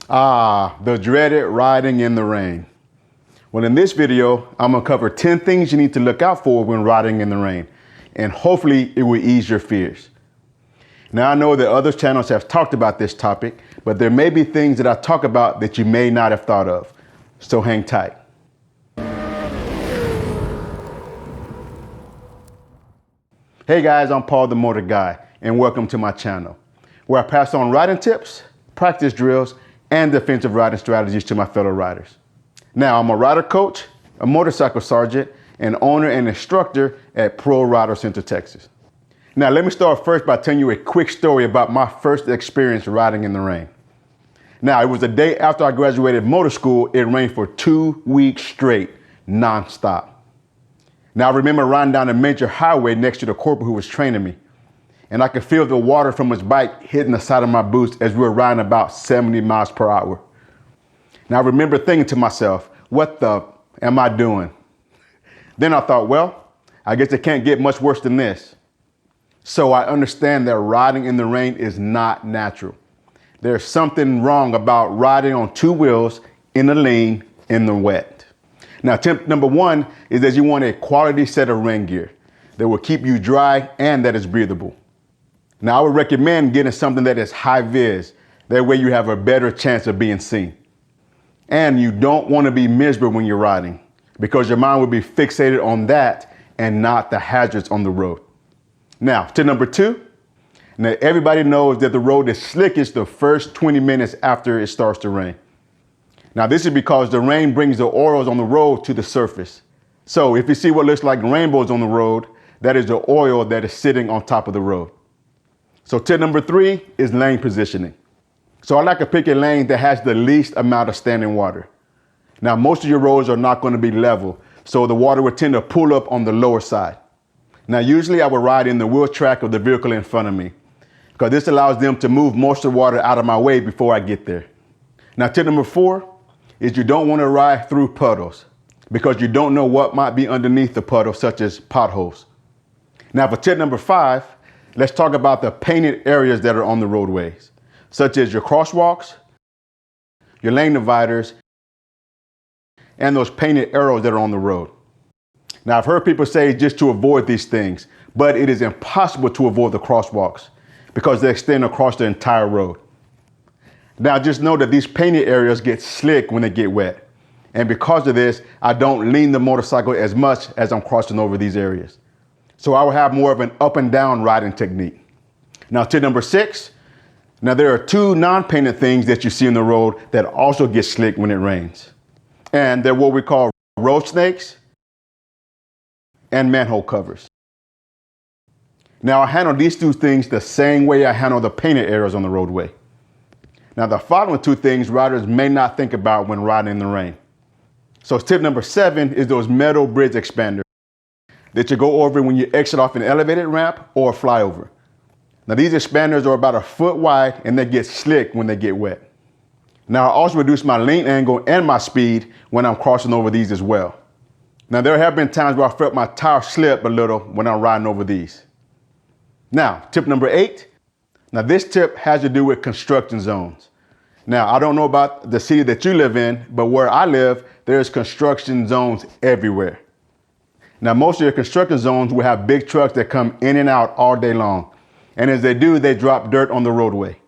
The dreaded riding in the rain. Well, in this video, I'm gonna cover 10 things you need to look out for when riding in the rain, and hopefully it will ease your fears. Now, I know that other channels have talked about this topic, but there may be things that I talk about that you may not have thought of, so hang tight. Hey guys, I'm Paul the Motor Guy, and welcome to my channel, where I pass on riding tips, practice drills, and defensive riding strategies to my fellow riders. Now, I'm a rider coach, a motorcycle sergeant, and owner and instructor at ProRider Central Texas. Now, let me start first by telling you a quick story about my first experience riding in the rain. Now, it was the day after I graduated motor school. It rained for 2 weeks straight, nonstop. Now, I remember riding down a major highway next to the corporal who was training me, and I could feel the water from his bike hitting the side of my boots as we were riding about 70 miles per hour. Now, I remember thinking to myself, what the am I doing? Then I thought, well, I guess it can't get much worse than this. So I understand that riding in the rain is not natural. There's something wrong about riding on two wheels in the lane in the wet. Now, tip number one is that you want a quality set of rain gear that will keep you dry and that is breathable. Now, I would recommend getting something that is high vis. That way you have a better chance of being seen. And you don't want to be miserable when you're riding, because your mind will be fixated on that and not the hazards on the road. Now, tip number two. Now, everybody knows that the road is slickest the first 20 minutes after it starts to rain. Now, this is because the rain brings the oils on the road to the surface. So if you see what looks like rainbows on the road, that is the oil that is sitting on top of the road. So tip number three is lane positioning. So I like to pick a lane that has the least amount of standing water. Now, most of your roads are not going to be level, so the water will tend to pool up on the lower side. Now, usually I will ride in the wheel track of the vehicle in front of me, because this allows them to move most of the water out of my way before I get there. Now, tip number four is you don't want to ride through puddles, because you don't know what might be underneath the puddle, such as potholes. Now, for tip number five, let's talk about the painted areas that are on the roadways, such as your crosswalks, your lane dividers, and those painted arrows that are on the road. Now, I've heard people say just to avoid these things, but it is impossible to avoid the crosswalks because they extend across the entire road. Now, just know that these painted areas get slick when they get wet. And because of this, I don't lean the motorcycle as much as I'm crossing over these areas. So I will have more of an up and down riding technique. Now, tip number six. Now, there are two non-painted things that you see on the road that also get slick when it rains. And they're what we call road snakes and manhole covers. Now, I handle these two things the same way I handle the painted areas on the roadway. Now, the following two things riders may not think about when riding in the rain. So tip number seven is those metal bridge expanders that you go over when you exit off an elevated ramp or a flyover. Now, these expanders are about a foot wide and they get slick when they get wet. Now, I also reduce my lean angle and my speed when I'm crossing over these as well. Now, there have been times where I felt my tire slip a little when I'm riding over these. Now, tip number eight. Now, this tip has to do with construction zones. Now, I don't know about the city that you live in, but where I live, there's construction zones everywhere. Now, most of your construction zones will have big trucks that come in and out all day long. And as they do, they drop dirt on the roadway.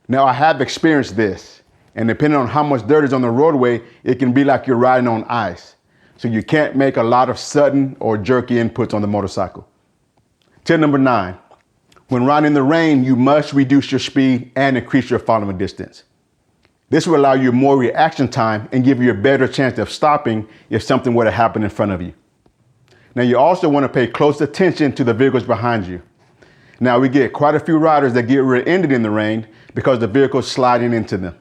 Now, I have experienced this. And depending on how much dirt is on the roadway, it can be like you're riding on ice. So you can't make a lot of sudden or jerky inputs on the motorcycle. Tip number nine. When riding in the rain, you must reduce your speed and increase your following distance. This will allow you more reaction time and give you a better chance of stopping if something were to happen in front of you. Now, you also want to pay close attention to the vehicles behind you. Now, we get quite a few riders that get rear-ended in the rain because the vehicle's sliding into them.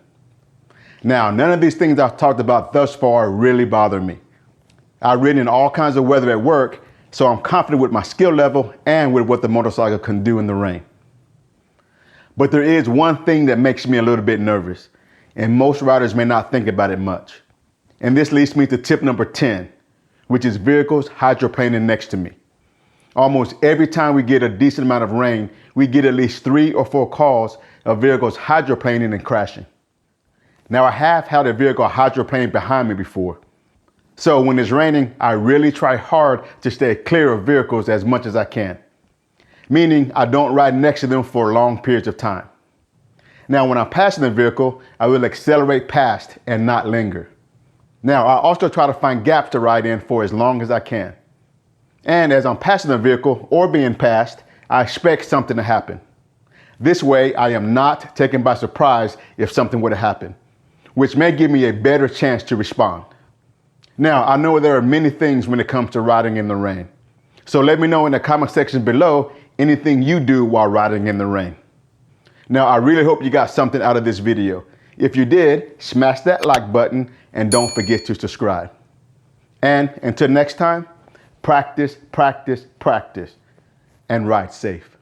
Now, none of these things I've talked about thus far really bother me. I've ridden in all kinds of weather at work, so I'm confident with my skill level and with what the motorcycle can do in the rain. But there is one thing that makes me a little bit nervous, and most riders may not think about it much. And this leads me to tip number 10, which is vehicles hydroplaning next to me. Almost every time we get a decent amount of rain, we get at least 3 or 4 calls of vehicles hydroplaning and crashing. Now I have had a vehicle hydroplane behind me before. So when it's raining, I really try hard to stay clear of vehicles as much as I can, meaning I don't ride next to them for long periods of time. Now when I'm passing the vehicle, I will accelerate past and not linger. Now I also try to find gaps to ride in for as long as I can. And as I'm passing the vehicle or being passed, I expect something to happen. This way I am not taken by surprise if something were to happen, which may give me a better chance to respond. Now, I know there are many things when it comes to riding in the rain. So let me know in the comment section below anything you do while riding in the rain. Now, I really hope you got something out of this video. If you did, smash that like button and don't forget to subscribe. And until next time, practice, practice, practice, and ride safe.